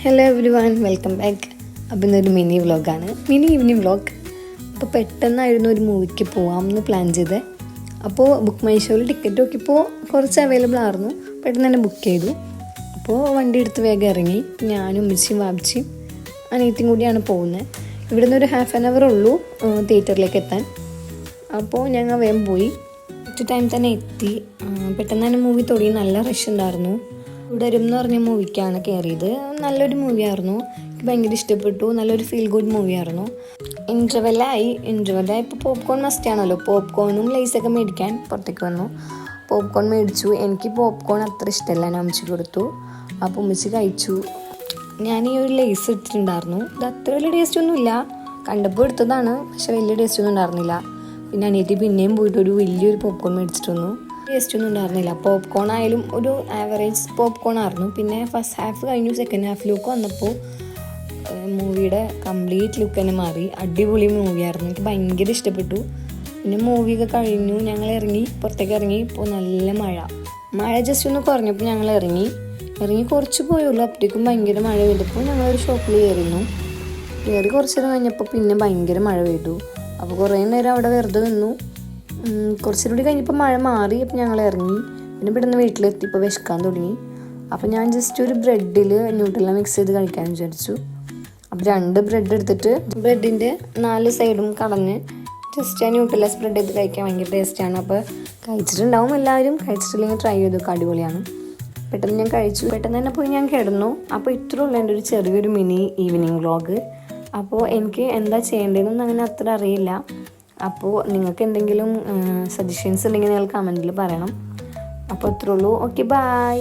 Hello every one, welcome back. അപ്പോൾ ഇന്നൊരു mini evening vlog. അപ്പോൾ പെട്ടെന്നായിരുന്നു ഒരു മൂവിക്ക് പോകാമെന്ന് പ്ലാൻ ചെയ്തത്. അപ്പോൾ ബുക്ക് മൈ ഷോയിൽ ടിക്കറ്റ് നോക്കിയപ്പോൾ കുറച്ച് അവൈലബിൾ ആയിരുന്നു. പെട്ടെന്ന് തന്നെ ബുക്ക് ചെയ്തു. അപ്പോൾ വണ്ടി എടുത്ത് വേഗം ഇറങ്ങി. ഞാനും ഉമ്മച്ചിയും വാപ്പിച്ചിയും അനിയത്തിയും കൂടിയാണ് പോകുന്നത്. ഇവിടെ നിന്ന് ഒരു ഹാഫ് ആൻ അവർ ഉള്ളൂ തിയേറ്ററിലേക്ക് എത്താൻ. അപ്പോൾ ഞങ്ങൾ വേഗം പോയി. ടൈം തന്നെ എത്തി. പെട്ടെന്ന് തന്നെ മൂവി തുടങ്ങി. നല്ല റഷ് ഉണ്ടായിരുന്നു. തുടരും എന്ന് പറഞ്ഞ മൂവിക്കാണ് കയറിയത്. നല്ലൊരു മൂവിയായിരുന്നു, എനിക്ക് ഭയങ്കര ഇഷ്ടപ്പെട്ടു. നല്ലൊരു ഫീൽ ഗുഡ് മൂവിയായിരുന്നു. ഇൻ്റർവെല്ലായപ്പോൾ പോപ്കോൺ മസ്റ്റാണല്ലോ. പോപ്കോണും ലേസൊക്കെ മേടിക്കാൻ പുറത്തേക്ക് വന്നു. പോപ്കോൺ മേടിച്ചു. എനിക്ക് പോപ്കോൺ അത്ര ഇഷ്ടമല്ല, ഞാൻ ഉമ്മച്ചിക്ക് കൊടുത്തു. അപ്പോൾ ഉമ്മച്ചി കഴിച്ചു. ഞാൻ ഈ ഒരു ലേസ് എടുത്തിട്ടുണ്ടായിരുന്നു. ഇത് അത്ര വലിയ ടേസ്റ്റ് ഒന്നുമില്ല, കണ്ടപ്പോൾ എടുത്തതാണ്, പക്ഷെ വലിയ ടേസ്റ്റ് ഒന്നും ഉണ്ടായിരുന്നില്ല. പിന്നെ അനിയത്തി പിന്നെയും പോയിട്ട് ഒരു വലിയൊരു പോപ്കോൺ മേടിച്ചിട്ട് വന്നു. ടേസ്റ്റ് ഒന്നും ഉണ്ടായിരുന്നില്ല. പോപ്കോൺ ആയാലും ഒരു ആവറേജ് പോപ്കോൺ ആയിരുന്നു. പിന്നെ ഫസ്റ്റ് ഹാഫ് കഴിഞ്ഞു, സെക്കൻഡ് ഹാഫിലേക്ക് വന്നപ്പോൾ മൂവിയുടെ കംപ്ലീറ്റ് ലുക്ക് തന്നെ മാറി. അടിപൊളി മൂവിയായിരുന്നു, എനിക്ക് ഭയങ്കര ഇഷ്ടപ്പെട്ടു. പിന്നെ മൂവിയൊക്കെ കഴിഞ്ഞു, ഞങ്ങൾ പുറത്തേക്ക് ഇറങ്ങി. ഇപ്പോൾ നല്ല മഴ ജസ്റ്റ് ഒന്ന് കുറഞ്ഞപ്പോൾ ഞങ്ങൾ ഇറങ്ങി കുറച്ച് പോയുള്ളൂ. അപ്പോഴേക്കും ഭയങ്കര മഴ പെയ്തപ്പോൾ ഞങ്ങളൊരു ഷോപ്പിൽ കയറി കുറച്ച് നേരം കഴിഞ്ഞപ്പോൾ പിന്നെ ഭയങ്കര മഴ പെയ്തു. അപ്പോൾ കുറേ നേരം അവിടെ വെറുതെ നിന്നു. കുറച്ചും കൂടി കഴിഞ്ഞപ്പോൾ മഴ മാറി. അപ്പോൾ ഞങ്ങൾ ഇറങ്ങി. പിന്നെ ഇവിടുന്ന് വീട്ടിലെത്തി. ഇപ്പോൾ വിശക്കാൻ തുടങ്ങി. അപ്പോൾ ഞാൻ ജസ്റ്റ് ഒരു ബ്രെഡിൽ ന്യൂട്രെല്ല മിക്സ് ചെയ്ത് കഴിക്കാൻ വിചാരിച്ചു. അപ്പോൾ 2 ബ്രെഡ് എടുത്തിട്ട് ബ്രെഡിൻ്റെ 4 സൈഡും കളഞ്ഞ് ജസ്റ്റ് ആ ന്യൂട്രെല്ല സ്പ്രെഡ് ചെയ്ത് കഴിക്കാൻ ഭയങ്കര ടേസ്റ്റാണ്. അപ്പോൾ കഴിച്ചിട്ടുണ്ടാവും എല്ലാവരും, കഴിച്ചിട്ടില്ലെങ്കിൽ ട്രൈ ചെയ്തു, അടിപൊളിയാണ്. പെട്ടെന്ന് ഞാൻ കഴിച്ചു. പെട്ടെന്ന് തന്നെ പോയി ഞാൻ കിടന്നു. അപ്പോൾ ഇത്ര ഉള്ള എൻ്റെ ഒരു ചെറിയൊരു മിനി ഈവനിങ് വ്ളോഗ്. അപ്പോൾ എനിക്ക് എന്താ ചെയ്യേണ്ടതെന്നൊന്നും അങ്ങനെ അത്ര അറിയില്ല. അപ്പോൾ നിങ്ങൾക്ക് എന്തെങ്കിലും സജഷൻസ് ഉണ്ടെങ്കിൽ നിങ്ങൾ കമൻറ്റിൽ പറയണം. അപ്പോൾ ഇത്രേ ഉള്ളൂ. Okay, by.